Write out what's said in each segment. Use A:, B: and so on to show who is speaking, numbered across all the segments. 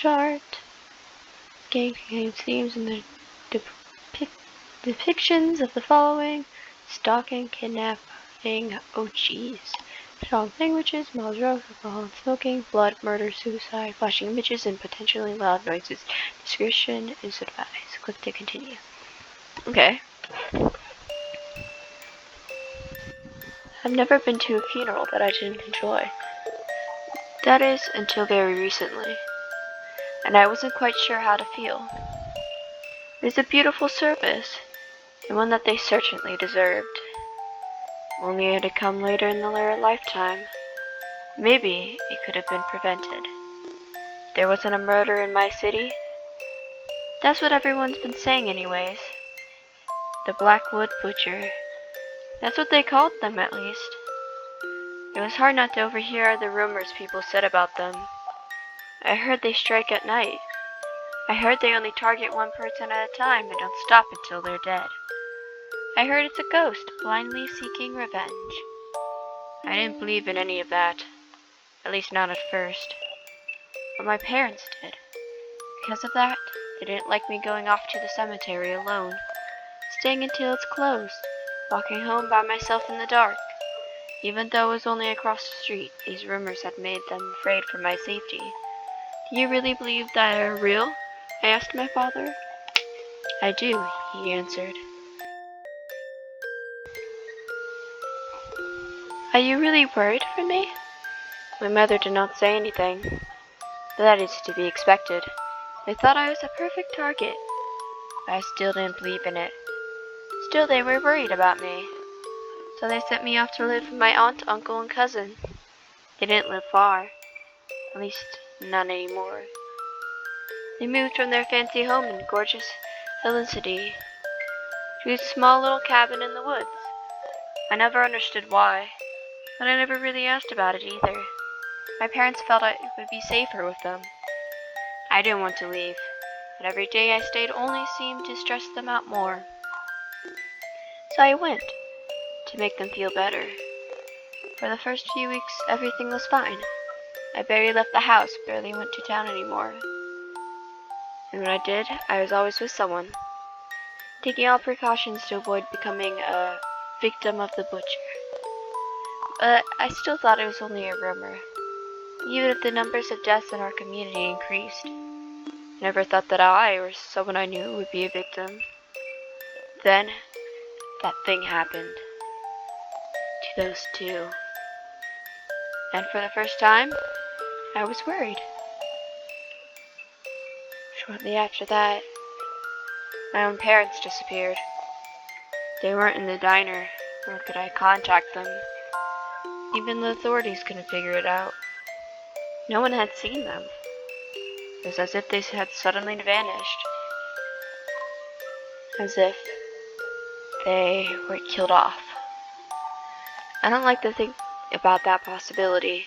A: chart. Game contains themes and the depictions of the following: stalking, kidnapping, oh jeez, strong languages, mild drugs, alcohol and smoking, blood, murder, suicide, flashing images, and potentially loud noises. Discretion is advised. Click to continue. Okay. I've never been to a funeral that I didn't enjoy. That is, until very recently. And I wasn't quite sure how to feel. It was a beautiful service, and one that they certainly deserved. Only it had come later in their lifetime. Maybe it could have been prevented. There wasn't a murder in my city. That's what everyone's been saying anyways. The Blackwood Butcher. That's what they called them, at least. It was hard not to overhear the rumors people said about them. I heard they strike at night. I heard they only target one person at a time and don't stop until they're dead. I heard it's a ghost, blindly seeking revenge. I didn't believe in any of that. At least not at first. But my parents did. Because of that, they didn't like me going off to the cemetery alone, staying until it's closed, walking home by myself in the dark. Even though it was only across the street, these rumors had made them afraid for my safety. Do you really believe that are real? I asked my father. I do, he answered. Are you really worried for me? My mother did not say anything, but that is to be expected. They thought I was a perfect target, but I still didn't believe in it. Still, they were worried about me, so they sent me off to live with my aunt, uncle, and cousin. They didn't live far, at least none anymore. They moved from their fancy home in gorgeous Felicity to a small little cabin in the woods. I never understood why, but I never really asked about it either. My parents felt I would be safer with them. I didn't want to leave, but every day I stayed only seemed to stress them out more. So I went, to make them feel better. For the first few weeks, everything was fine. I barely left the house, barely went to town anymore. And when I did, I was always with someone, taking all precautions to avoid becoming a victim of the butcher. But I still thought it was only a rumor, even if the numbers of deaths in our community increased. I never thought that I, or someone I knew, would be a victim. Then, that thing happened. To those two. And for the first time, I was worried. Shortly after that, my own parents disappeared. They weren't in the diner, nor could I contact them. Even the authorities couldn't figure it out. No one had seen them. It was as if they had suddenly vanished. As if they were killed off. I don't like to think about that possibility.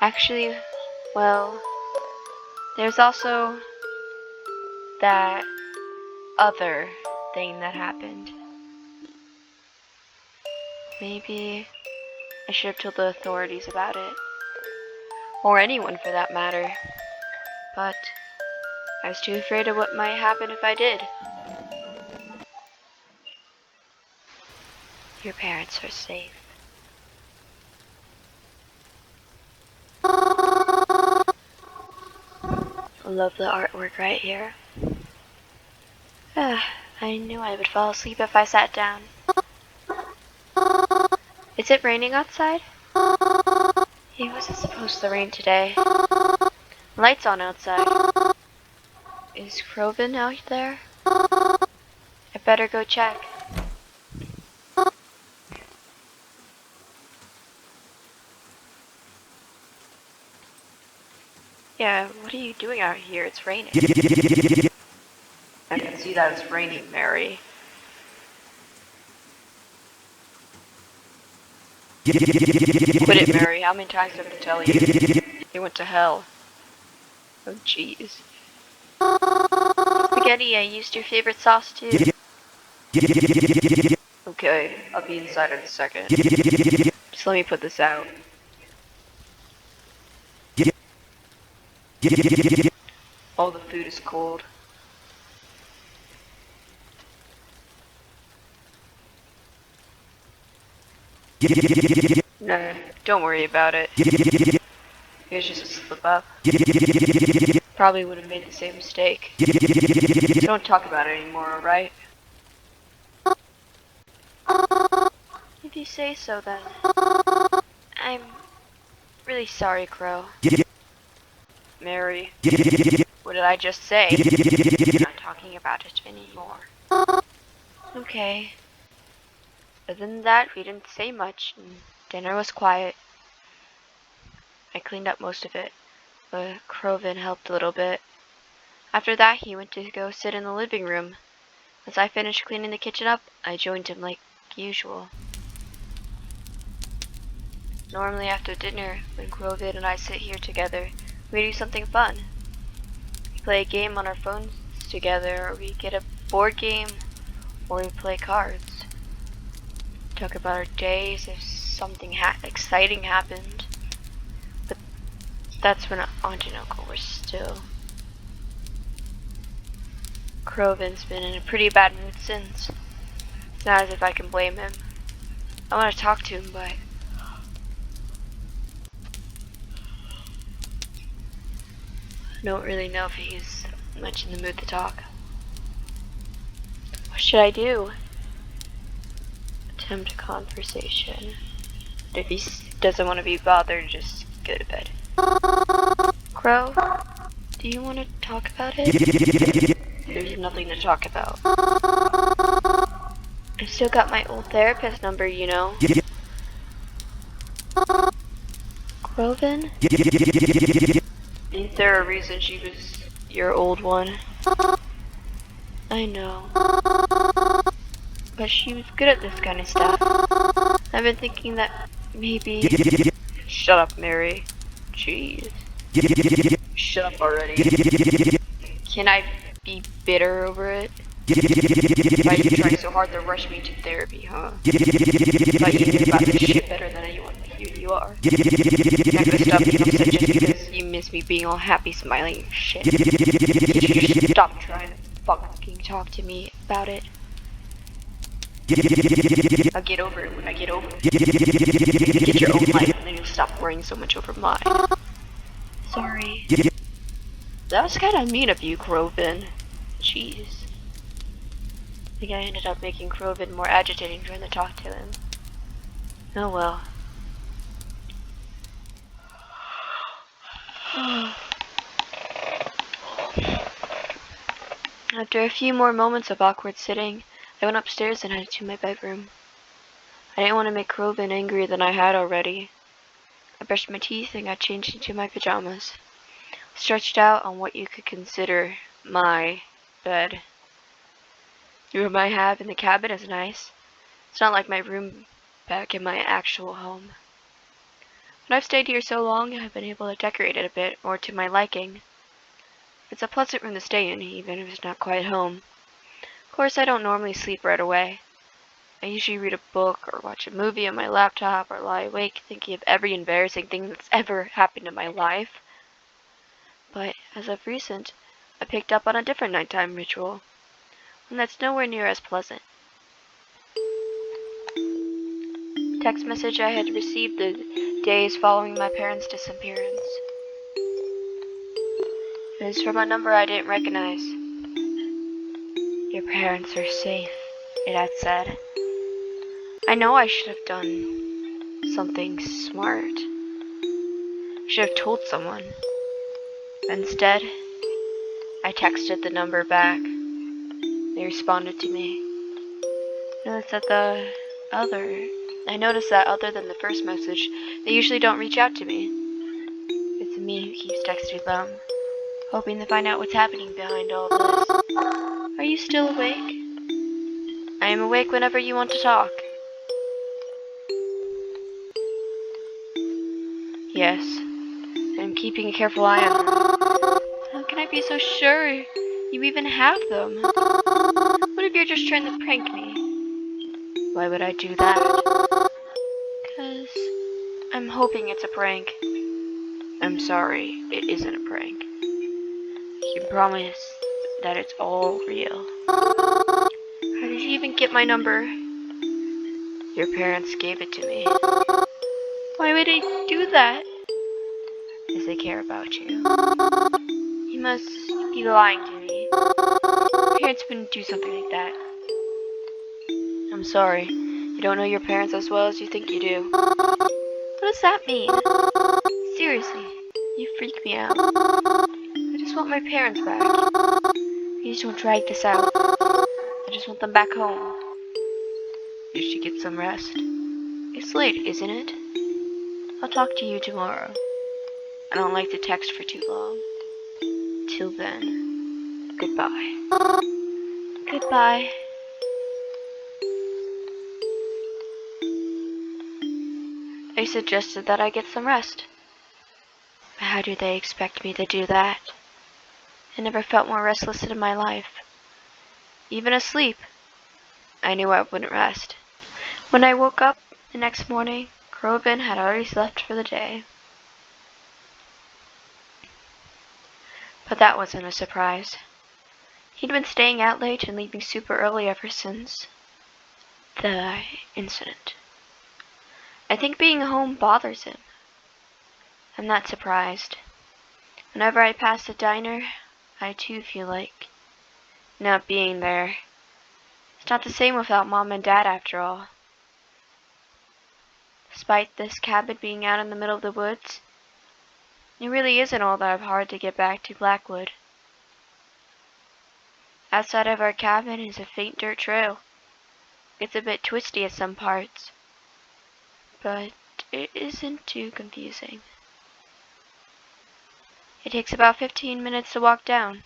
A: Actually, well, there's also that other thing that happened. Maybe I should have told the authorities about it. Or anyone for that matter. But I was too afraid of what might happen if I did. Your parents are safe. I love the artwork right here. I knew I would fall asleep if I sat down. Is it raining outside? It wasn't supposed to rain today. Lights on outside. Is Crobin out there? I better go check. Yeah, what are you doing out here? It's raining. I can see that it's raining, Mary. Quit it, Mary. How many times do I have to tell you? They went to hell. Oh, jeez. Spaghetti, I used your favorite sauce, too. Okay, I'll be inside in a second. Just let me put this out. All the food is cold. No, don't worry about it. It was just a slip up. Probably would have made the same mistake. So don't talk about it anymore, alright? If you say so, then. I'm really sorry, Crow. Mary. What did I just say? I'm not talking about it anymore. Okay. Other than that, we didn't say much, and dinner was quiet. I cleaned up most of it, but Crovin helped a little bit. After that, he went to go sit in the living room. As I finished cleaning the kitchen up, I joined him like usual. Normally after dinner, when Crovin and I sit here together, we do something fun. We play a game on our phones together, or we get a board game, or we play cards. Talk about our days if something exciting happened. But that's when Aunt and Uncle were still. Crovin's been in a pretty bad mood since. It's not as if I can blame him. I want to talk to him, but I don't really know if he's much in the mood to talk. What should I do? Attempt a conversation. If he doesn't want to be bothered, just go to bed. Crow, do you want to talk about it? There's nothing to talk about. I still got my old therapist number, you know. Crovin? Is there a reason she was your old one? I know. But she was good at this kind of stuff. I've been thinking that maybe... Shut up, Mary. Jeez. Shut up already. Can I be bitter over it? Why are you trying so hard to rush me to therapy, huh? Why you think about this shit better than anyone? Here you are. You're not gonna stop being upset just because you miss me being all happy, smiling and shit. You should stop trying to fucking talk to me about it. I'll get over it when I get over it. Get your own life and then you'll stop worrying so much over mine. Sorry. That was kinda mean of you, Crovin. Jeez. I think I ended up making Crovin more agitating trying to talk to him. Oh well. After a few more moments of awkward sitting, I went upstairs and headed to my bedroom. I didn't want to make Crovin angrier than I had already. I brushed my teeth and got changed into my pajamas. Stretched out on what you could consider my bed. The room I have in the cabin is nice. It's not like my room back in my actual home. But I've stayed here so long, I've been able to decorate it a bit more to my liking. It's a pleasant room to stay in, even if it's not quite home. Of course, I don't normally sleep right away. I usually read a book or watch a movie on my laptop or lie awake thinking of every embarrassing thing that's ever happened in my life. But as of recent, I picked up on a different nighttime ritual, one that's nowhere near as pleasant. Text message I had received the days following my parents' disappearance. It is from a number I didn't recognize. Your parents are safe, it had said. I know I should have done something smart. I should have told someone. Instead, I texted the number back. They responded to me. I noticed that other than the first message, they usually don't reach out to me. It's me who keeps texting them, hoping to find out what's happening behind all this. Are you still awake? I am awake whenever you want to talk. Yes, I'm keeping a careful eye on them. How can I be so sure you even have them? What if you're just trying to prank me? Why would I do that? 'Cause I'm hoping it's a prank. I'm sorry, it isn't a prank. can promise that it's all real. How did you even get my number? Your parents gave it to me. Why would they do that? Because they care about you. You must be lying to me. Parents wouldn't do something like that. I'm sorry. You don't know your parents as well as you think you do. What does that mean? Seriously, you freak me out. I just want my parents back. Please don't drag this out. I just want them back home. You should get some rest. It's late, isn't it? I'll talk to you tomorrow. I don't like to text for too long. Till then, goodbye. Goodbye. They suggested that I get some rest. But how do they expect me to do that? I never felt more restless in my life. Even asleep, I knew I wouldn't rest. When I woke up the next morning, Crowbin had already left for the day. But that wasn't a surprise. He'd been staying out late and leaving super early ever since the incident. I think being home bothers him. I'm not surprised. Whenever I pass the diner, I too feel like not being there. It's not the same without Mom and Dad after all. Despite this cabin being out in the middle of the woods, it really isn't all that hard to get back to Blackwood. Outside of our cabin is a faint dirt trail. It's a bit twisty at some parts, but it isn't too confusing. It takes about 15 minutes to walk down,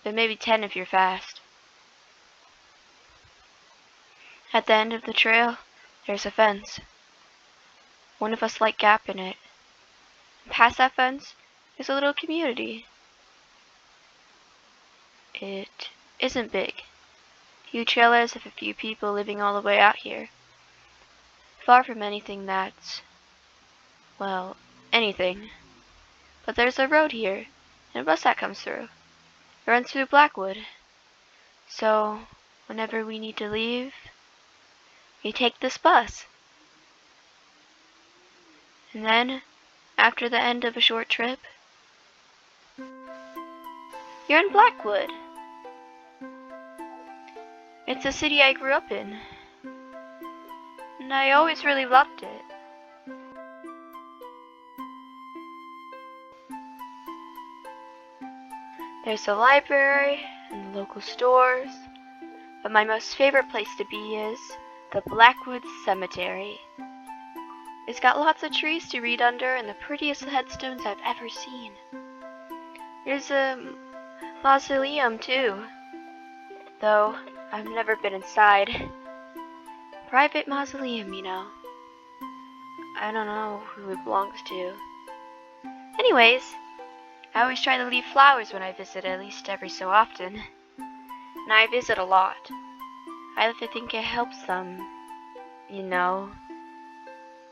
A: but maybe 10 if you're fast. At the end of the trail, there's a fence. One of a slight gap in it. Past that fence is a little community. It isn't big. Few trailers have a few people living all the way out here. Far from anything that's, well, anything. But there's a road here, and a bus that comes through. It runs through Blackwood. So, whenever we need to leave, we take this bus. And then, after the end of a short trip, you're in Blackwood. It's a city I grew up in, and I always really loved it. There's a library and the local stores, but my most favorite place to be is the Blackwood Cemetery. It's got lots of trees to read under and the prettiest headstones I've ever seen. There's a mausoleum too, though I've never been inside. Private mausoleum, you know. I don't know who it belongs to. Anyways, I always try to leave flowers when I visit, at least every so often. And I visit a lot. I like to think it helps them, you know,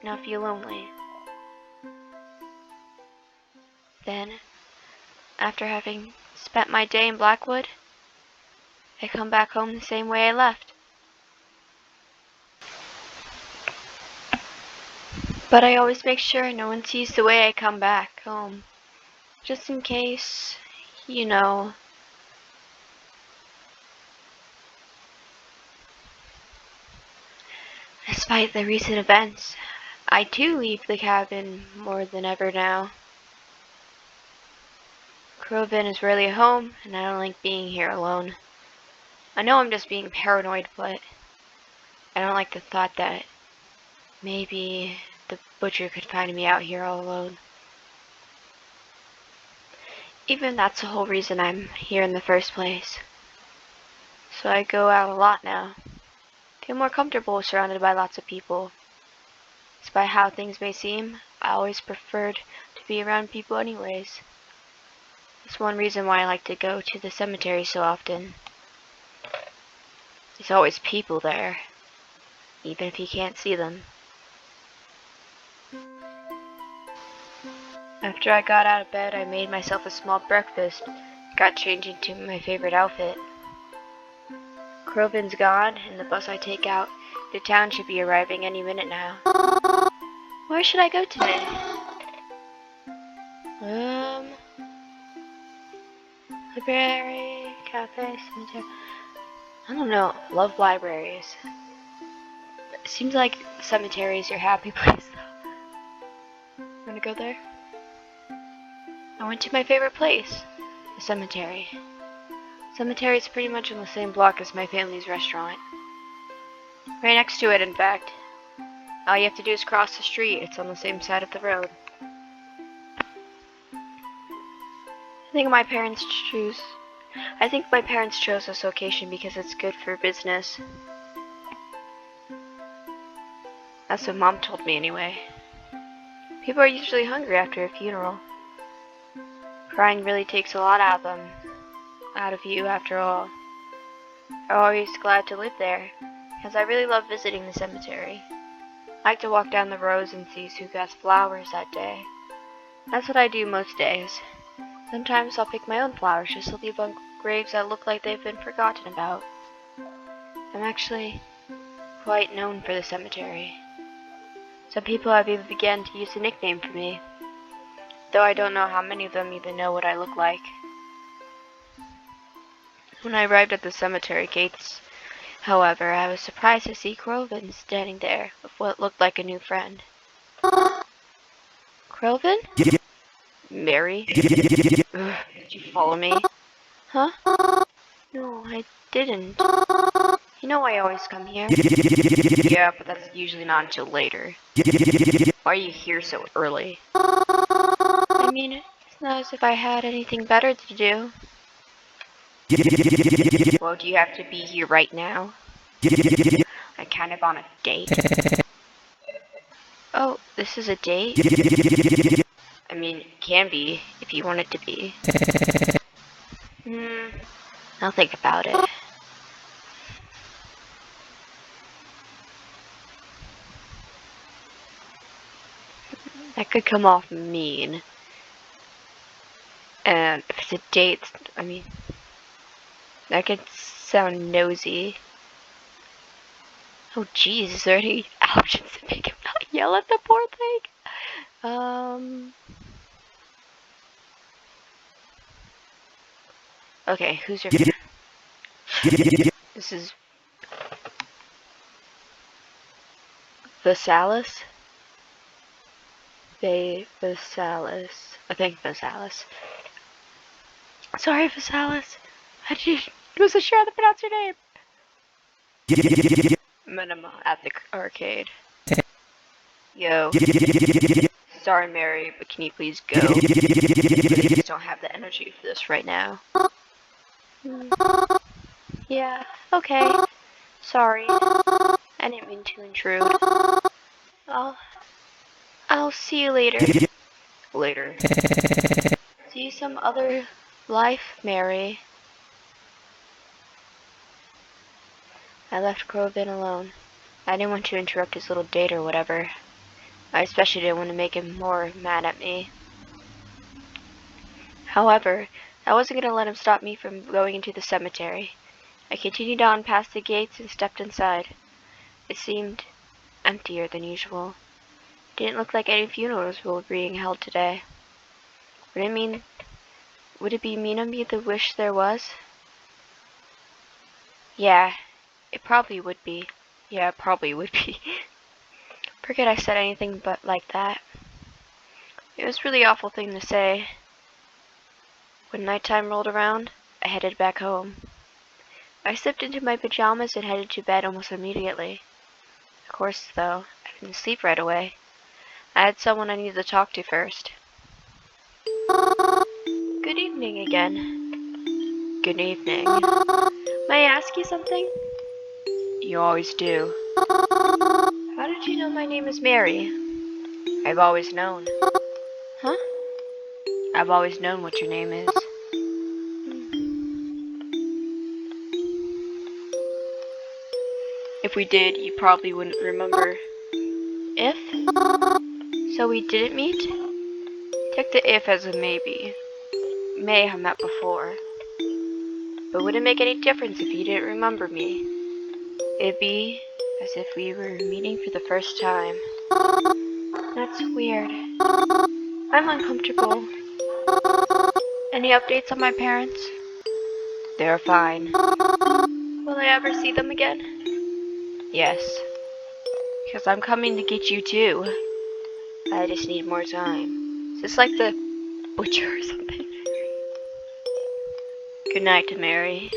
A: not feel lonely. Then, after having spent my day in Blackwood, I come back home the same way I left. But I always make sure no one sees the way I come back home. Just in case, you know. Despite the recent events, I too leave the cabin more than ever now. Crowbin is rarely at home, and I don't like being here alone. I know I'm just being paranoid, but I don't like the thought that maybe the butcher could find me out here all alone. Even that's the whole reason I'm here in the first place. So I go out a lot now. Feel more comfortable surrounded by lots of people. Despite how things may seem, I always preferred to be around people anyways. That's one reason why I like to go to the cemetery so often. There's always people there, even if you can't see them. After I got out of bed, I made myself a small breakfast, got changed into my favorite outfit. Crovin's gone, and the bus I take out to town should be arriving any minute now. Where should I go today? Library, cafe, cemetery. I don't know. Love libraries. It seems like cemetery is your happy place, though. Wanna go there? I went to my favorite place, the cemetery. Cemetery is pretty much on the same block as my family's restaurant. Right next to it, in fact. All you have to do is cross the street. It's on the same side of the road. I think my parents chose this location because it's good for business. That's what Mom told me anyway. People are usually hungry after a funeral. Crying really takes a lot out of you after all. I'm always glad to live there, because I really love visiting the cemetery. I like to walk down the rows and see who got flowers that day. That's what I do most days. Sometimes I'll pick my own flowers just to leave on graves that look like they've been forgotten about. I'm actually quite known for the cemetery. Some people have even begun to use a nickname for me, though I don't know how many of them even know what I look like. When I arrived at the cemetery gates, however, I was surprised to see Crovin standing there with what looked like a new friend. Crovin? Mary? Ugh, did you follow me? Huh? No, I didn't. You know I always come here. Yeah, but that's usually not until later. Why are you here so early? I mean, it's not as if I had anything better to do. Well, do you have to be here right now? I'm kind of on a date. Oh, this is a date? I mean, it can be, if you want it to be. I'll think about it. That could come off mean. And if it's a date, I mean, that could sound nosy. Oh jeez, is there any options to make him not yell at the poor thing? Okay, who's your friend? This is Vasalis? Vasalis. I think Vasalis. Sorry, Vasalis. I wasn't sure how to pronounce your name. Minima at the arcade. Yo. Sorry, Mary, but can you please go? I just don't have the energy for this right now. Yeah, okay. Sorry. I didn't mean to intrude. I'll see you later. Later. See you some other life, Mary. I left Crovin alone. I didn't want to interrupt his little date or whatever. I especially didn't want to make him more mad at me. However, I wasn't going to let him stop me from going into the cemetery. I continued on past the gates and stepped inside. It seemed emptier than usual. It didn't look like any funerals were being held today. Would it be mean of me to wish there was? Yeah, it probably would be. Yeah, it probably would be. Forget I said anything but like that. It was a really awful thing to say. When nighttime rolled around, I headed back home. I slipped into my pajamas and headed to bed almost immediately. Of course, though, I didn't sleep right away. I had someone I needed to talk to first. Good evening again. Good evening. May I ask you something? You always do. How did you know my name is Mary? I've always known. Huh? I've always known what your name is. If we did, you probably wouldn't remember. If? So we didn't meet? Take the if as a maybe. May have met before. but wouldn't make any difference if you didn't remember me. It'd be as if we were meeting for the first time. That's weird. I'm uncomfortable. Any updates on my parents? They're fine. Will I ever see them again? Yes. Because I'm coming to get you too. I just need more time. Is this like the butcher or something? Good night to Mary.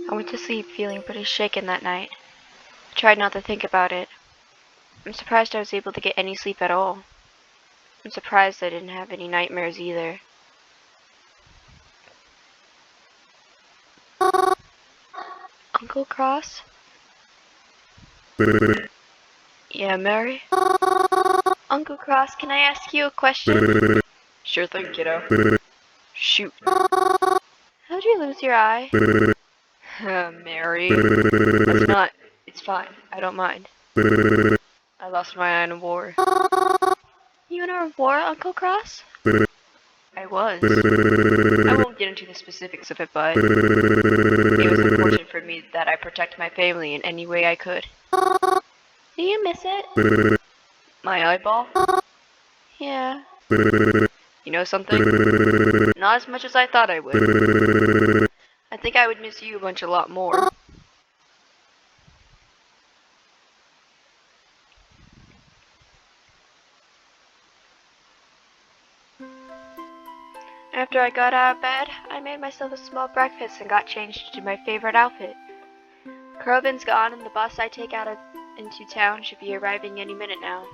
A: I went to sleep feeling pretty shaken that night. I tried not to think about it. I'm surprised I was able to get any sleep at all. I'm surprised I didn't have any nightmares either. Uncle Cross? Yeah, Mary? Uncle Cross, can I ask you a question? Sure thing, kiddo. Shoot. How'd you lose your eye? Mary. That's not... It's fine. I don't mind. I lost my eye in a war. You in a war, Uncle Cross? I was. I won't get into the specifics of it, but it was important for me that I protect my family in any way I could. Do you miss it? My eyeball? Yeah. You know something? Not as much as I thought I would. I think I would miss you a lot more. After I got out of bed, I made myself a small breakfast and got changed into my favorite outfit. Carlvin's gone and the bus I take into town should be arriving any minute now.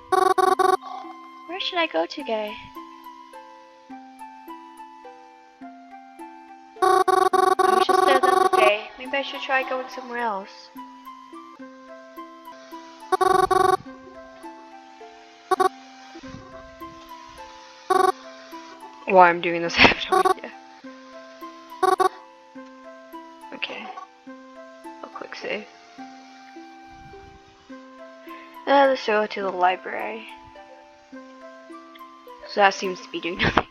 A: Where should I go today? I was just there the other day. Maybe I should try going somewhere else. Why I'm doing this, I have no idea. Okay. I'll click save. Let's go to the library. So that seems to be doing nothing.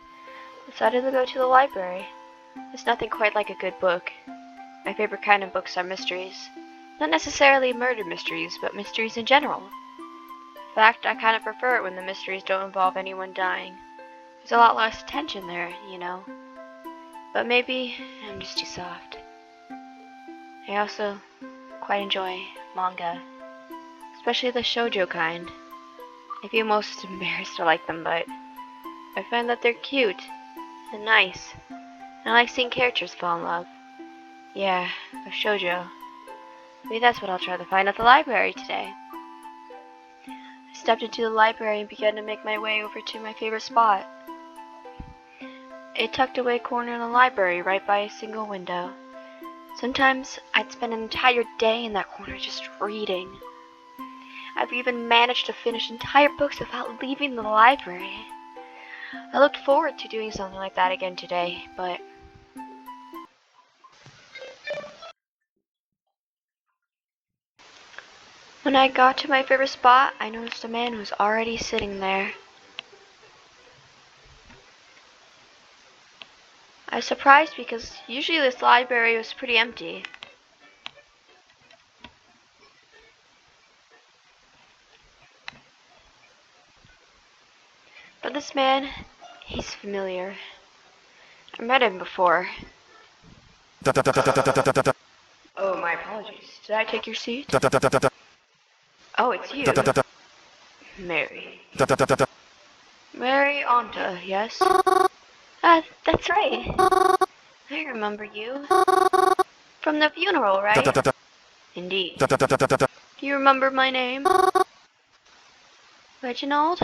A: Decided to go to the library. There's nothing quite like a good book. My favorite kind of books are mysteries. Not necessarily murder mysteries, but mysteries in general. In fact, I kind of prefer it when the mysteries don't involve anyone dying. There's a lot less tension there, you know. But maybe I'm just too soft. I also quite enjoy manga, especially the shoujo kind. I feel most embarrassed to like them, but I find that they're cute and nice. And I like seeing characters fall in love. Yeah, a shoujo. Maybe that's what I'll try to find at the library today. I stepped into the library and began to make my way over to my favorite spot. A tucked away corner in the library right by a single window. Sometimes I'd spend an entire day in that corner just reading. I've even managed to finish entire books without leaving the library. I looked forward to doing something like that again today, but when I got to my favorite spot, I noticed a man who was already sitting there. I was surprised because usually this library was pretty empty. But this man, he's familiar. I met him before. Oh, my apologies. Did I take your seat? Oh, it's you. Mary. Mary Onta, yes? That's right. I remember you. From the funeral, right? Indeed. Do you remember my name? Reginald?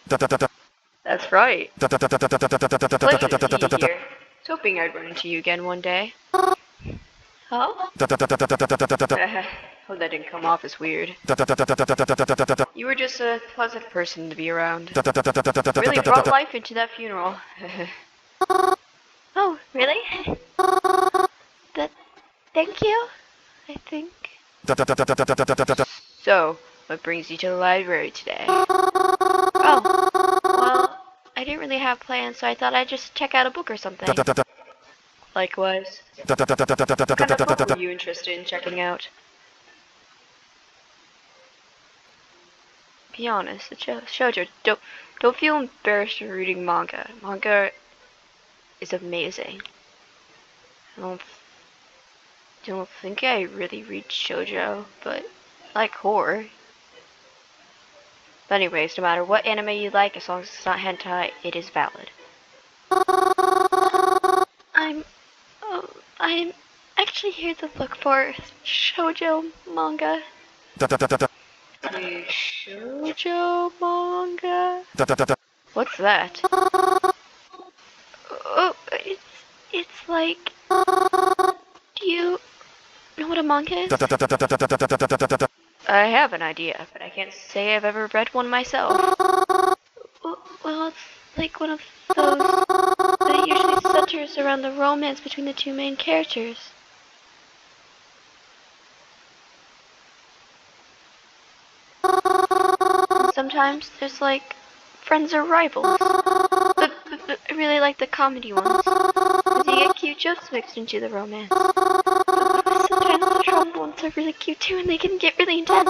A: That's right. Pleasure to see you here. I was hoping I'd run into you again one day. Oh? Hope that didn't come off as weird. You were just a pleasant person to be around. Really brought life into that funeral. Oh, really? Thank you, I think. So, what brings you to the library today? Oh, well, I didn't really have plans, so I thought I'd just check out a book or something. Likewise. What kind of book were you interested in checking out? Be honest, it's shoujo. Don't feel embarrassed for reading manga. Manga is amazing. I don't think I really read shoujo, but I like horror. But anyways, no matter what anime you like, as long as it's not hentai, it is valid. I'm, I'm actually here to look for shoujo manga. Shoujo manga? What's that? Oh, it's like, do you know what a manga is? I have an idea, but I can't say I've ever read one myself. Well, it's like one of those that usually centers around the romance between the two main characters. And sometimes there's like friends or rivals. But I really like the comedy ones, because you get cute jokes mixed into the romance. But sometimes the trouble ones are really cute too, and they can get really intense.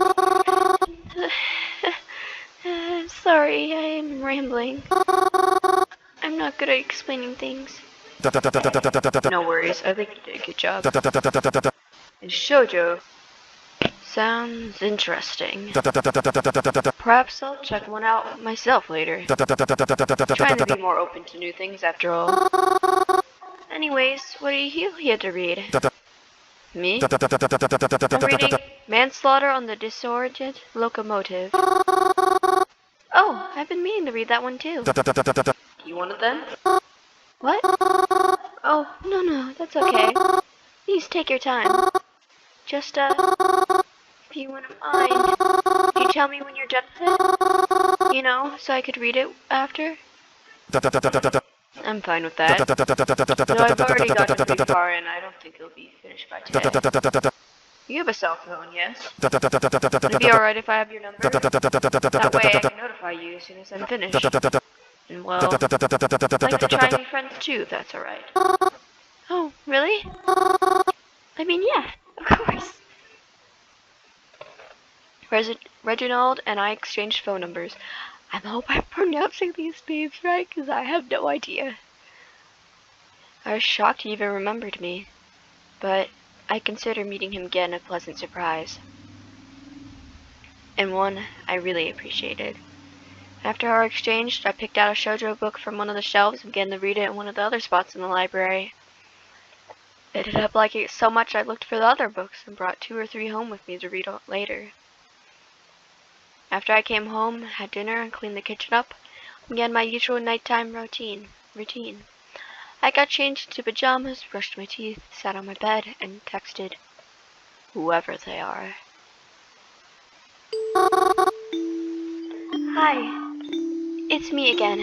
A: Sorry, I am rambling. I'm not good at explaining things. No worries, I think you did a good job. And shoujo sounds interesting. Perhaps I'll check one out myself later. Trying to be more open to new things after all. Anyways, what are you here to read? Me? I'm reading Manslaughter on the Disoriented Locomotive. Oh, I've been meaning to read that one too. Do you want it then? What? Oh, no, that's okay. Please take your time. Just, if you wouldn't mind, could you tell me when you're done with it? You know, so I could read it after? I'm fine with that. No, I've already gotten pretty far and I don't think it'll be finished by today. You have a cell phone, yes? Would it be alright if I have your number? That way I can notify you as soon as I'm finished. And well, I'd like to try new friends too, if that's alright. Oh, really? I mean, yeah, of course. Reginald and I exchanged phone numbers. I hope I'm pronouncing these names right, because I have no idea. I was shocked he even remembered me, but I consider meeting him again a pleasant surprise, and one I really appreciated. After our exchange, I picked out a shoujo book from one of the shelves and began to read it in one of the other spots in the library. I ended up liking it so much I looked for the other books and brought 2 or 3 home with me to read later. After I came home, had dinner, and cleaned the kitchen up, began my usual nighttime routine. I got changed into pajamas, brushed my teeth, sat on my bed, and texted whoever they are. Hi, it's me again.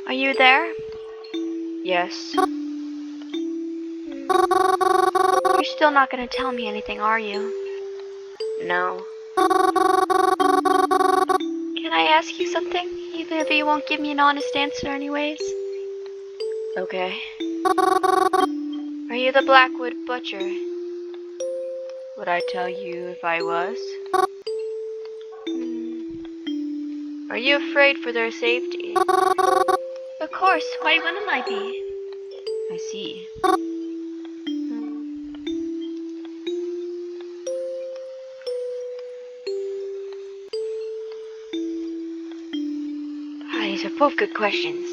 A: Are you there? Yes. You're still not gonna tell me anything, are you? No. Can I ask you something, even if you won't give me an honest answer anyways? Okay. Are you the Blackwood Butcher? Would I tell you if I was? Are you afraid for their safety? Of course, why wouldn't I be? I see. These are both good questions.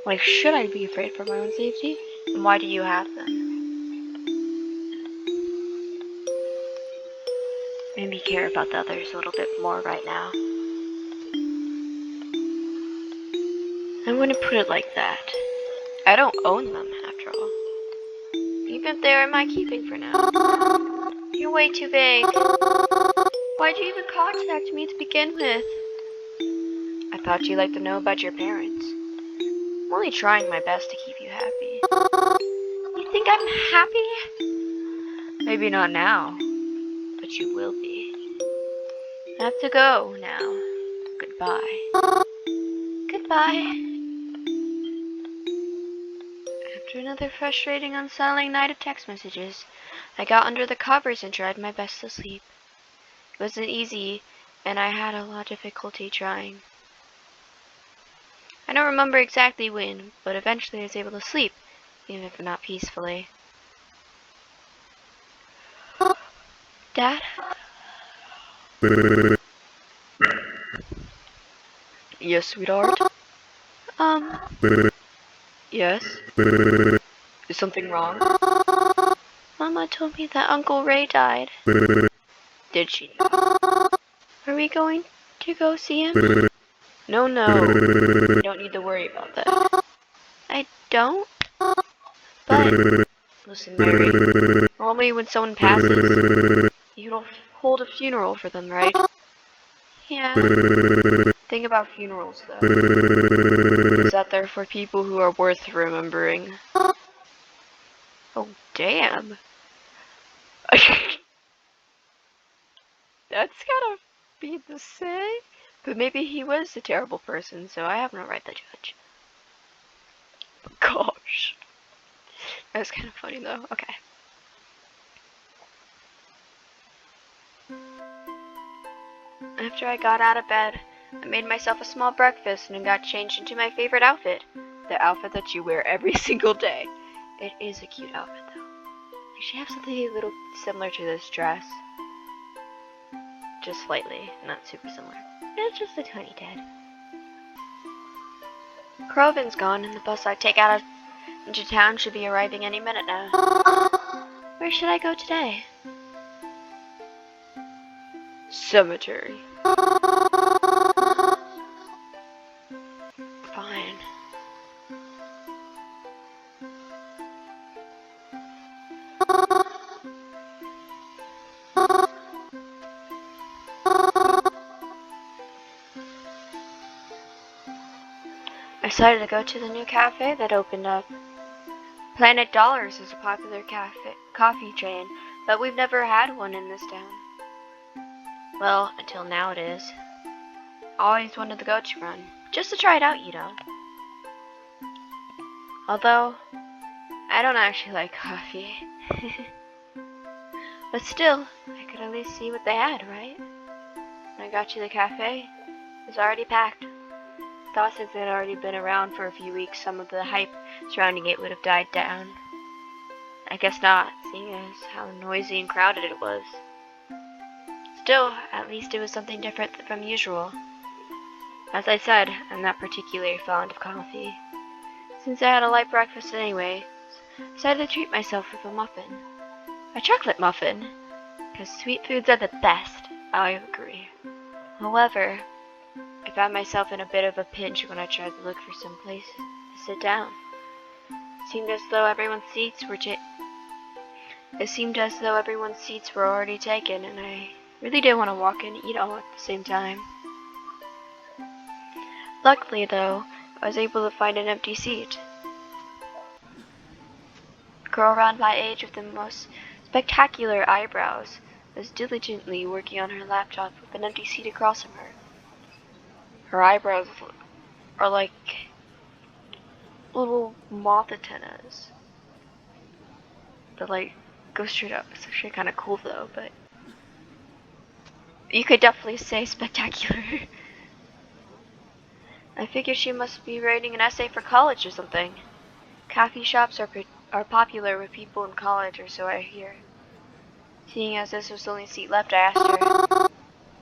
A: Like, should I be afraid for my own safety? And why do you have them? Maybe care about the others a little bit more right now. I wouldn't put it like that. I don't own them, after all. Even if they're in my keeping for now. You're way too vague. Why'd you even contact me to begin with? I thought you'd like to know about your parents. I'm only trying my best to keep you happy. You think I'm happy? Maybe not now, but you will be. I have to go now. Goodbye. Goodbye. After another frustrating, unsettling night of text messages, I got under the covers and tried my best to sleep. It wasn't easy, and I had a lot of difficulty trying. I don't remember exactly when, but eventually I was able to sleep, even if not peacefully. Dad? Yes, sweetheart? Um, yes? Is something wrong? Mama told me that Uncle Ray died. Did she not? Are we going to go see him? No, no. You don't need to worry about that. I don't? But, listen, Mary. Normally when someone passes, you don't hold a funeral for them, right? Yeah. Thing about funerals, though, is that they're for people who are worth remembering. Oh, damn. That's gotta be the same. But maybe he was a terrible person, so I have no right to judge. Gosh. That was kind of funny, though. Okay. After I got out of bed, I made myself a small breakfast and got changed into my favorite outfit. The outfit that you wear every single day. It is a cute outfit, though. I should have something a little similar to this dress. Just slightly, not super similar. It's just a tiny tad. Crovin's gone, and the bus I take out into town should be arriving any minute now. Where should I go today? Cemetery. Fine. I decided to go to the new cafe that opened up. Planet Dollars is a popular coffee chain, but we've never had one in this town. Well, until now it is. Always wanted to go to one, just to try it out, you know. Although, I don't actually like coffee. But still, I could at least see what they had, right? When I got to the cafe, it was already packed. Thought since it had already been around for a few weeks, some of the hype surrounding it would have died down. I guess not, seeing as how noisy and crowded it was. Still, at least it was something different from usual. As I said, I'm not particularly fond of coffee. Since I had a light breakfast anyway, I decided to treat myself with a muffin. A chocolate muffin, because sweet foods are the best, I agree. However, I found myself in a bit of a pinch when I tried to look for some place to sit down. It seemed as though everyone's seats were already taken, and I really didn't want to walk in and eat all at the same time. Luckily, though, I was able to find an empty seat. A girl around my age with the most spectacular eyebrows was diligently working on her laptop with an empty seat across from her. Her eyebrows are like little moth antennas that like go straight up. It's actually kind of cool though, but you could definitely say spectacular. I figured she must be writing an essay for college or something. Coffee shops are popular with people in college, or so I hear. Seeing as this was the only seat left, I asked her,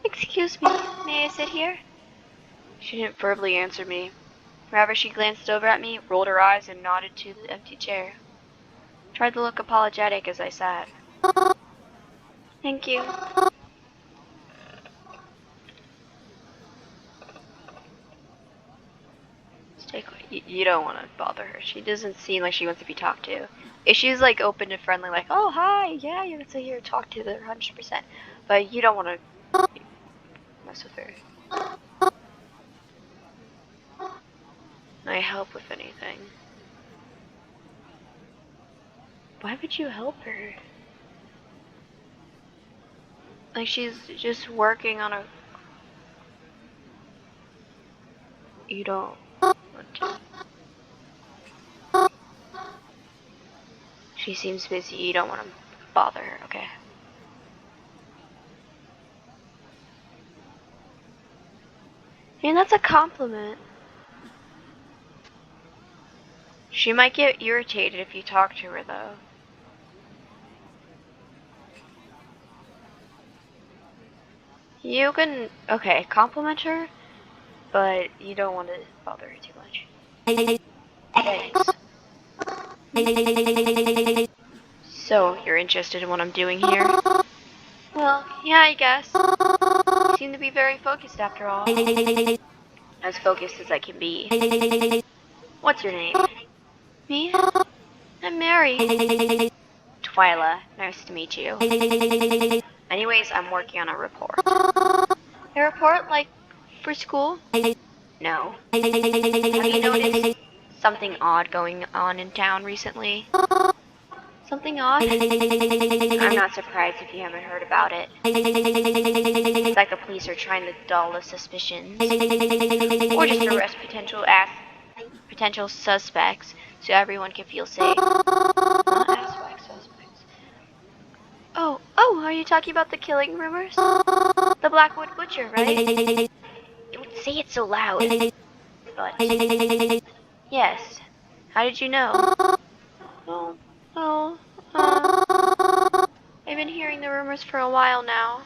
A: "Excuse me, may I sit here?" She didn't verbally answer me. Rather, she glanced over at me, rolled her eyes, and nodded to the empty chair. Tried to look apologetic as I sat. "Thank you." Stay quiet. You don't want to bother her. She doesn't seem like she wants to be talked to. If she's like open and friendly, like, "Oh, hi, yeah, you're gonna sit here and talk to her 100%." But you don't want to mess with her. I help with anything. Why would you help her? Like she's just working on You don't want to. She seems busy. You don't want to bother her, okay? And that's a compliment. She might get irritated if you talk to her, though. You can, okay, compliment her, but you don't want to bother her too much. Thanks. So, you're interested in what I'm doing here? Well, yeah, I guess. You seem to be very focused after all. As focused as I can be. What's your name? Me? I'm Mary. Twyla, nice to meet you. Anyways, I'm working on a report. A report, like, for school? No. Have you noticed something odd going on in town recently? Something odd? I'm not surprised if you haven't heard about it. It's like the police are trying to dull the suspicions. Or just arrest potential suspects so everyone can feel safe. Not suspects. Oh, are you talking about the killing rumors? The Blackwood Butcher, right? Don't say it so loud. But, yes. How did you know? Oh, oh, I've been hearing the rumors for a while now.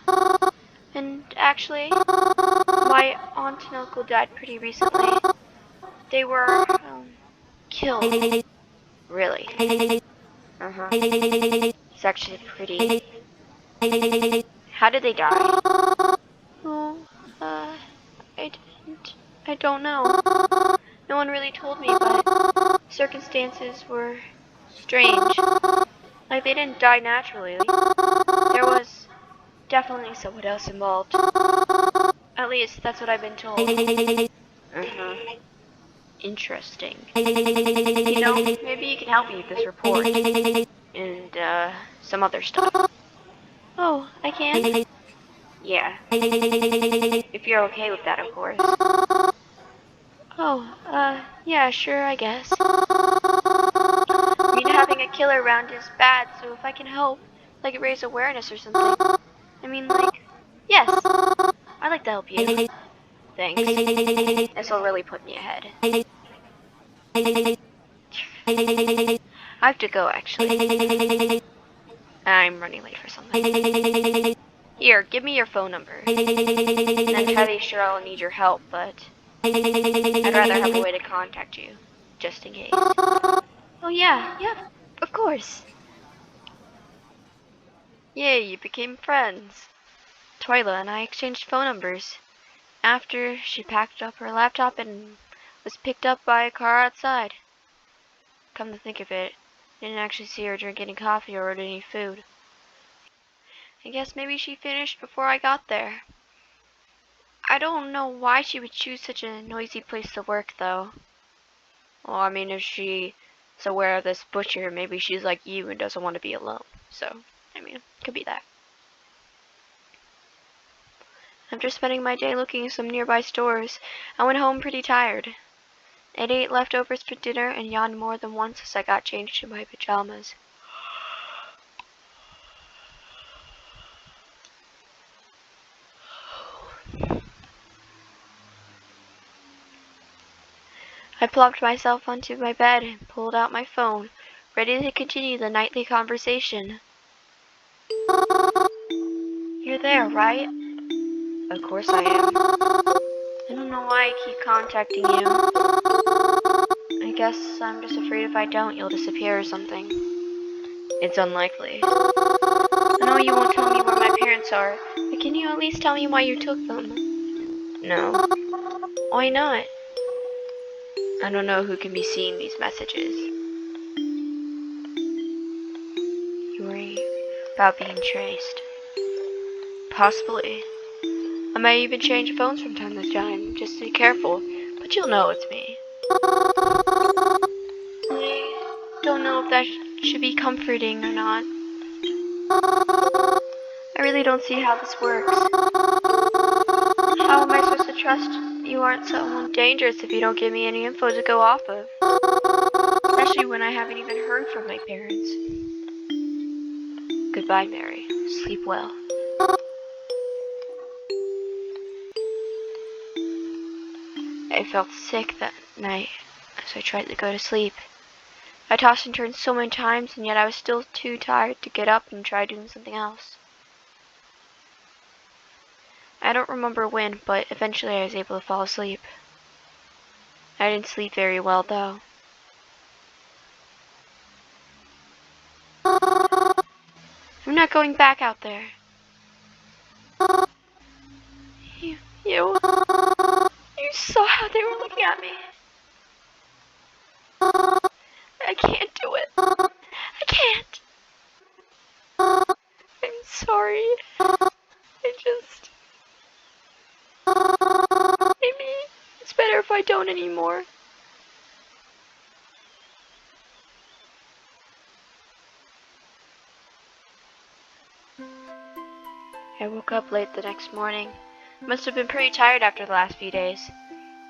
A: And actually, my aunt and uncle died pretty recently. They were, killed. Really? Uh-huh. It's actually pretty. How did they die? Oh, I didn't. I don't know. No one really told me, but circumstances were strange. Like, they didn't die naturally. There was definitely someone else involved. At least, that's what I've been told. Uh-huh. Interesting. You know, maybe you can help me with this report. And, some other stuff. Oh, I can? Yeah. If you're okay with that, of course. Oh, yeah, sure, I guess. I mean, having a killer around is bad, so if I can help, like raise awareness or something. I mean, like, yes, I'd like to help you. Thanks. This will really put me ahead. I have to go, actually. I'm running late for something. Here, give me your phone number. I'm fairly sure I'll need your help, but I'd rather have a way to contact you, just in case. Oh yeah, of course. Yay, you became friends. Twyla and I exchanged phone numbers after she packed up her laptop and was picked up by a car outside. Come to think of it, I didn't actually see her drink any coffee or order any food. I guess maybe she finished before I got there. I don't know why she would choose such a noisy place to work, though. Well, I mean, if she's aware of this butcher, maybe she's like you and doesn't want to be alone. So, I mean, could be that. After spending my day looking at some nearby stores, I went home pretty tired. I ate leftovers for dinner and yawned more than once as I got changed in my pajamas. I plopped myself onto my bed and pulled out my phone, ready to continue the nightly conversation. You're there, right? Of course I am. I don't know why I keep contacting you. I guess I'm just afraid if I don't, you'll disappear or something. It's unlikely. I know you won't tell me where my parents are, but can you at least tell me why you took them? No. Why not? I don't know who can be seeing these messages. You worry about being traced. Possibly. I may even change phones from time to time, just to be careful, but you'll know it's me. I don't know if that should be comforting or not. I really don't see how this works. How am I supposed to trust you aren't someone dangerous if you don't give me any info to go off of. Especially when I haven't even heard from my parents. Goodbye, Mary. Sleep well. I felt sick that night as I tried to go to sleep. I tossed and turned so many times, and yet I was still too tired to get up and try doing something else. I don't remember when, but eventually I was able to fall asleep. I didn't sleep very well, though. I'm not going back out there. You, you saw how they were looking at me. I can't do it. I can't. I'm sorry. Maybe it's better if I don't anymore. I woke up late the next morning. Must have been pretty tired after the last few days.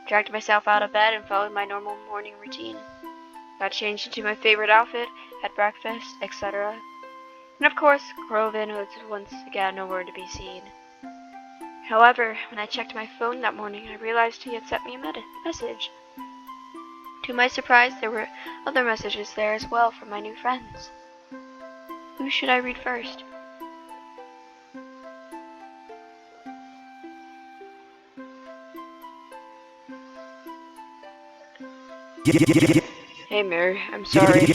A: Dragged myself out of bed and followed my normal morning routine. Got changed into my favorite outfit, had breakfast, etc. And of course, Grovin was once again nowhere to be seen. However, when I checked my phone that morning, I realized he had sent me a message. To my surprise, there were other messages there as well from my new friends. Who should I read first? Hey Mary, I'm sorry.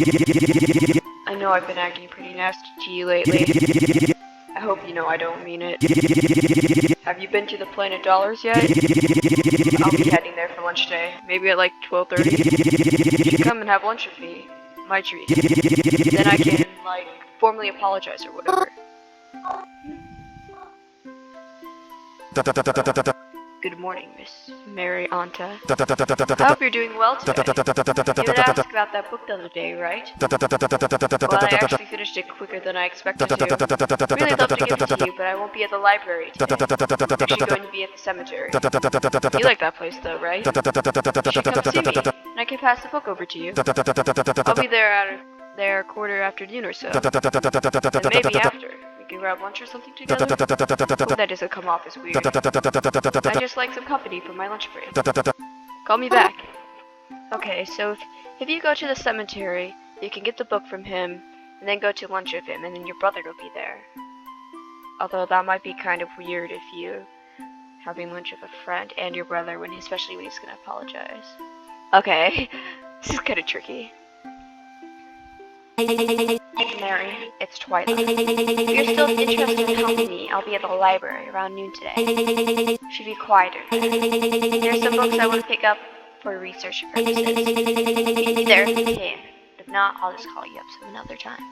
A: I know I've been acting pretty nasty to you lately. I hope you know I don't mean it. Have you been to the Planet Dollars yet? I'll be heading there for lunch today, maybe at like 12:30. You should come and have lunch with me. My treat. Then I can, like, formally apologize or whatever. Good morning, Miss Mary Anta. I hope you're doing well today. You had asked about that book the other day, right? Well, I actually finished it quicker than I expected to. Really love to give it to you, but I won't be at the library today. I'm actually going to be at the cemetery. You like that place though, right? You should come see me, and I can pass the book over to you. I'll be there 1:15 or so. And maybe after. We can grab lunch or something together. Hope that doesn't come off as weird. I just like some company for my lunch break. Call me back. Okay, so if you go to the cemetery, you can get the book from him, and then go to lunch with him, and then your brother will be there. Although that might be kind of weird if you having lunch with a friend and your brother, especially when he's gonna apologize. Okay, this is kind of tricky. Mary, it's Twyla. If you're still interested in helping me, I'll be at the library around noon today. Should be quieter then. There's some books I want to pick up for research purposes. Meet me there if you can. If not, I'll just call you up some another time.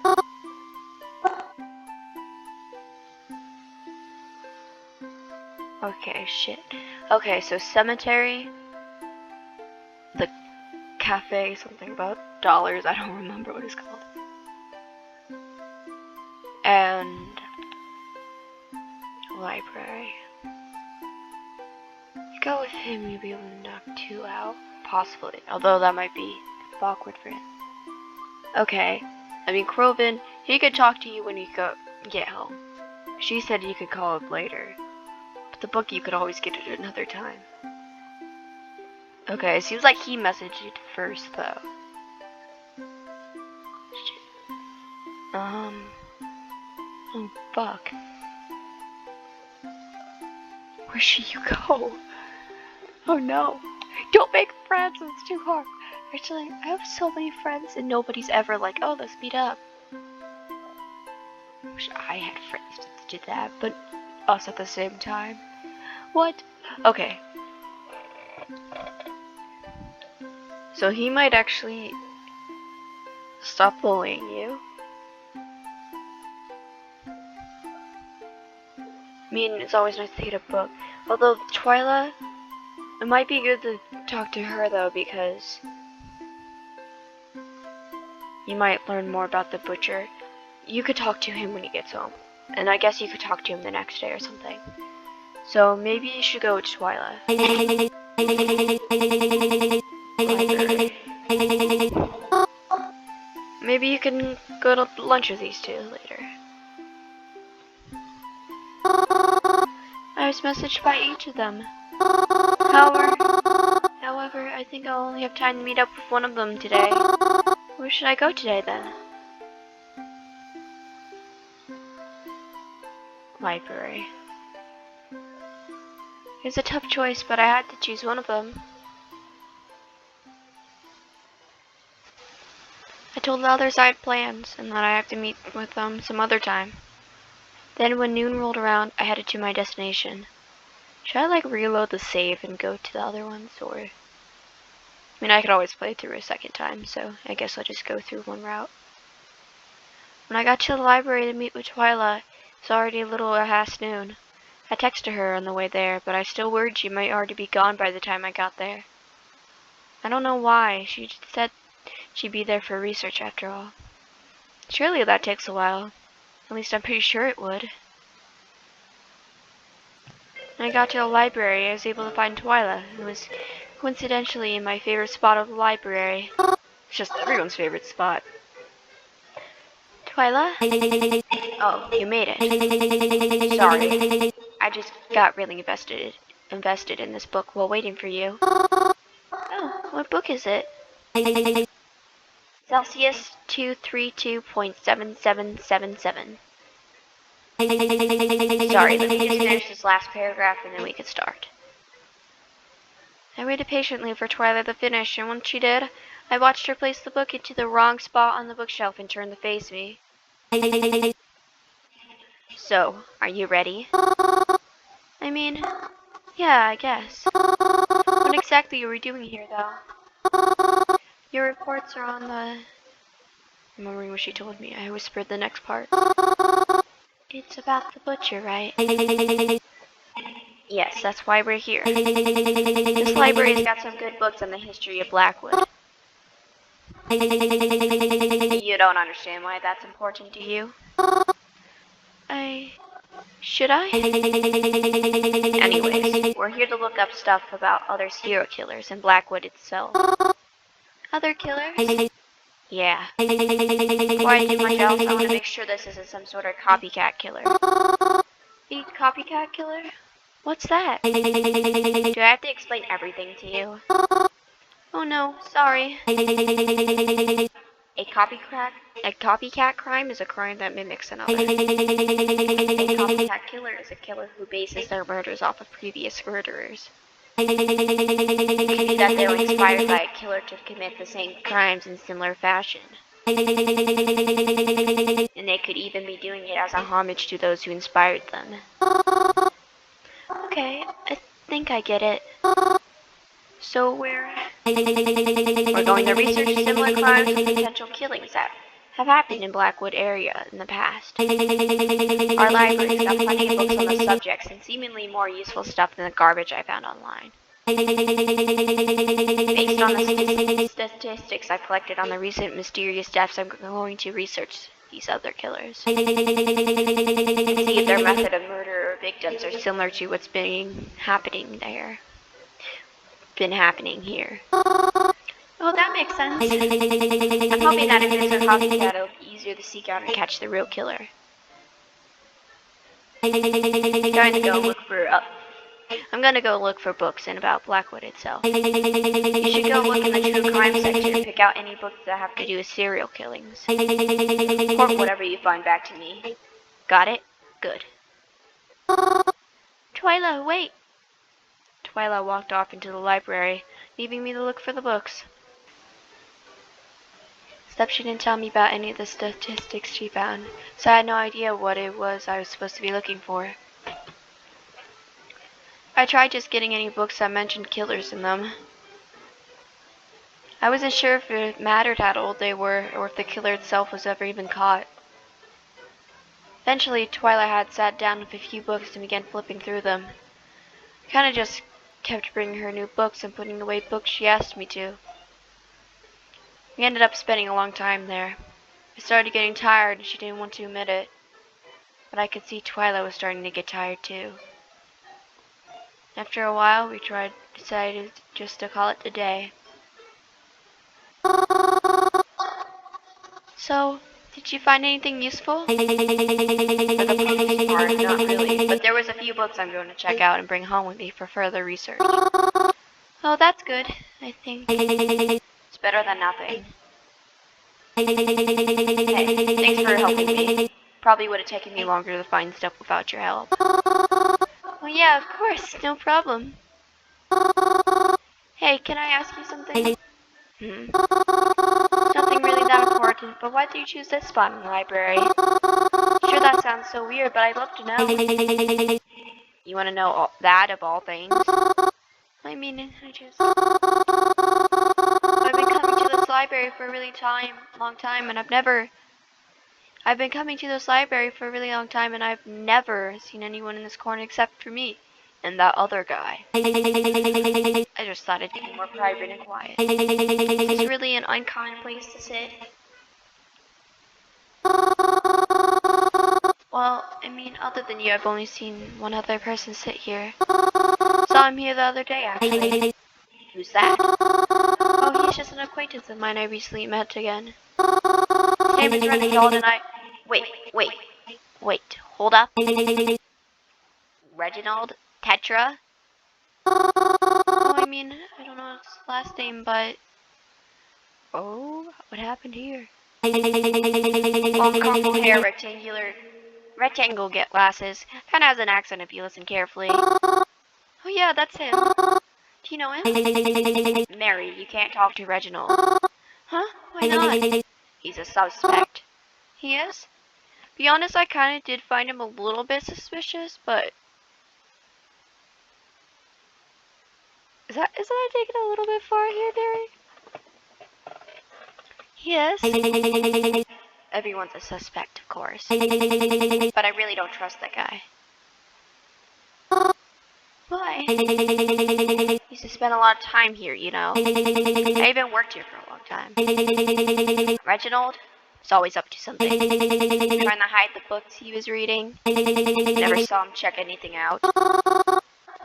A: Okay, shit. Okay, so cemetery, the cafe, something about dollars, I don't remember what it's called. And library. You go with him, you'll be able to knock 2 out, possibly. Although that might be awkward for him. Okay, I mean Crovin, he could talk to you when you get home. She said you could call up later, but the book you could always get at another time. Okay, it seems like he messaged you first though. Oh fuck. Where should you go? Oh no. Don't make friends, it's too hard. Actually, I have so many friends and nobody's ever like, oh, let's meet up. Wish I had friends that did that, but us at the same time. What? Okay. So he might actually stop bullying you. I mean, it's always nice to get a book. Although, Twyla, it might be good to talk to her, though, because you might learn more about the butcher. You could talk to him when he gets home. And I guess you could talk to him the next day or something. So maybe you should go to Twyla. Maybe you can go to lunch with these two later. I was messaged by each of them. However, I think I'll only have time to meet up with one of them today. Where should I go today then? Library. It was a tough choice, but I had to choose one of them. I told the others I had plans and that I have to meet with them some other time. Then when noon rolled around, I headed to my destination. Should I reload the save and go to the other ones, or... I mean, I could always play through a second time, so I guess I'll just go through one route. When I got to the library to meet with Twyla, it was already a little past noon. I texted her on the way there, but I still worried she might already be gone by the time I got there. I don't know why. She just said she'd be there for research after all. Surely that takes a while. At least I'm pretty sure it would. When I got to the library, I was able to find Twyla, who was coincidentally in my favorite spot of the library. It's just everyone's favorite spot. Twyla? Oh, you made it. Sorry. I just got really invested in this book while waiting for you. Oh, what book is it? Celsius 232.7777. Sorry, let me just finish this last paragraph and then we can start. I waited patiently for Twyla to finish, and once she did, I watched her place the book into the wrong spot on the bookshelf and turn to face me. So, are you ready? I mean, yeah, I guess. What exactly are we doing here, though? Your reports are on the... Remembering what she told me, I whispered the next part. It's about the butcher, right? Yes, that's why we're here. This library's got some good books on the history of Blackwood. You don't understand why that's important to you? Should I? Anyways, we're here to look up stuff about other serial killers and Blackwood itself. Other killers? Yeah. Before I do much else, I want to make sure this isn't some sort of copycat killer. A copycat killer? What's that? Do I have to explain everything to you? Oh no, sorry. A copycat crime is a crime that mimics another. A copycat killer is a killer who bases their murders off of previous murderers. It could be that they were inspired by a killer to commit the same crimes in similar fashion. And they could even be doing it as a homage to those who inspired them. Okay, I think I get it. So we're going to research similar crimes and potential killings that have happened in Blackwood area in the past. Our library's got plenty of books on the subjects and seemingly more useful stuff than the garbage I found online. Based on the statistics I've collected on the recent mysterious deaths, I'm going to research these other killers. See if their method of murder or victims are similar to what's been happening here. Oh, that makes sense. I'm hoping that if it's a copycat, it'll be easier to seek out and catch the real killer. I'm gonna go look for books and about Blackwood itself. You should go look in the true crime section and pick out any books that have to do with serial killings. Report whatever you find back to me. Got it? Good. Twyla, wait! Twyla walked off into the library, leaving me to look for the books. Except she didn't tell me about any of the statistics she found, so I had no idea what it was I was supposed to be looking for. I tried just getting any books that mentioned killers in them. I wasn't sure if it mattered how old they were, or if the killer itself was ever even caught. Eventually, Twyla had sat down with a few books and began flipping through them. I kinda just kept bringing her new books and putting away books she asked me to. We ended up spending a long time there. I started getting tired and she didn't want to admit it. But I could see Twyla was starting to get tired too. After a while, we decided just to call it a day. So, did you find anything useful? For the books part, not really, but there was a few books I'm going to check out and bring home with me for further research. Oh, that's good, I think. It's better than nothing. Hey, thanks for helping me. Probably would have taken me longer to find stuff without your help. Well, yeah, of course, no problem. Hey, can I ask you something? Nothing really that important, but why did you choose this spot in the library? Sure, that sounds so weird, but I'd love to know. You want to know that of all things? I mean, I've been coming to this library for a long time, and I've been coming to this library for a really long time, and I've never seen anyone in this corner except for me and that other guy. I just thought it'd be more private and quiet. It's really an uncommon place to sit. Well, I mean, other than you, I've only seen one other person sit here. Saw him here the other day, actually. Who's that? Oh, he's just an acquaintance of mine I recently met again. His name is Reginald, and I... Wait, hold up. Reginald? Tetra? Oh, I mean, I don't know his last name, but... Oh, what happened here? Long crumpled hair, rectangle get glasses. Kinda has an accent if you listen carefully. Oh yeah, that's him. Do you know him? Mary, you can't talk to Reginald. Huh? Why not? He's a suspect. He is? Be honest, I kinda did find him a little bit suspicious, but... Isn't I taking a little bit far here, Barry? Yes. Everyone's a suspect, of course. But I really don't trust that guy. Why? He used to spend a lot of time here, you know. I even worked here for a long time. Reginald was always up to something. Trying to hide the books he was reading. Never saw him check anything out.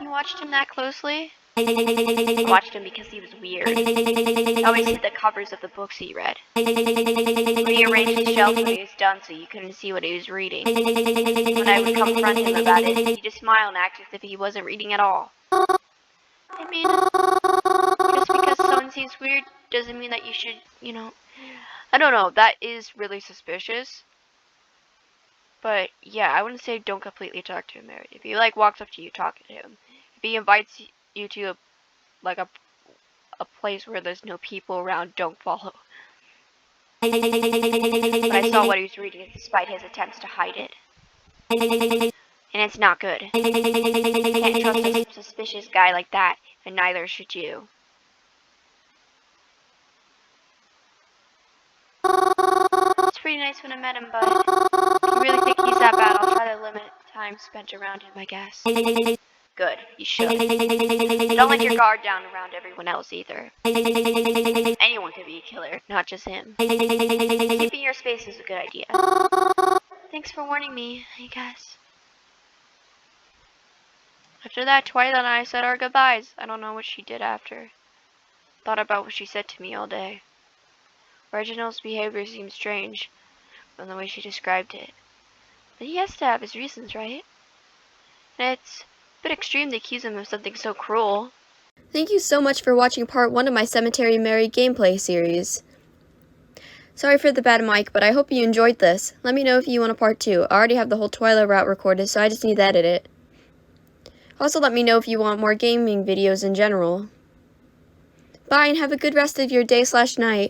A: You watched him that closely? I watched him because he was weird. He always hid the covers of the books he read. He arranged his shelves when he was done so you couldn't see what he was reading. When I would confront him about it, he'd just smile and act as if he wasn't reading at all. I mean, just because someone seems weird doesn't mean that you should, you know... I don't know, that is really suspicious. But, yeah, I wouldn't say don't completely talk to him, Mary. If he, walks up to you, talk to him. If he invites you to a place where there's no people around, don't follow. But I saw what he was reading despite his attempts to hide it. And it's not good. You can't trust a suspicious guy like that, and neither should you. It's pretty nice when I met him, but if you really think he's that bad, I'll try to limit time spent around him, I guess. Good, you should. Don't let your guard down around everyone else either. Anyone could be a killer, not just him. Keeping your space is a good idea. Thanks for warning me, I guess. After that, Twyla and I said our goodbyes. I don't know what she did after. Thought about what she said to me all day. Reginald's behavior seemed strange from the way she described it. But he has to have his reasons, right? And it's a bit extreme to accuse him of something so cruel.
B: Thank you so much for watching part 1 of my Cemetery Mary gameplay series. Sorry for the bad mic, but I hope you enjoyed this. Let me know if you want a part 2. I already have the whole Twyla route recorded, so I just need to edit it. Also let me know if you want more gaming videos in general. Bye and have a good rest of your day/night.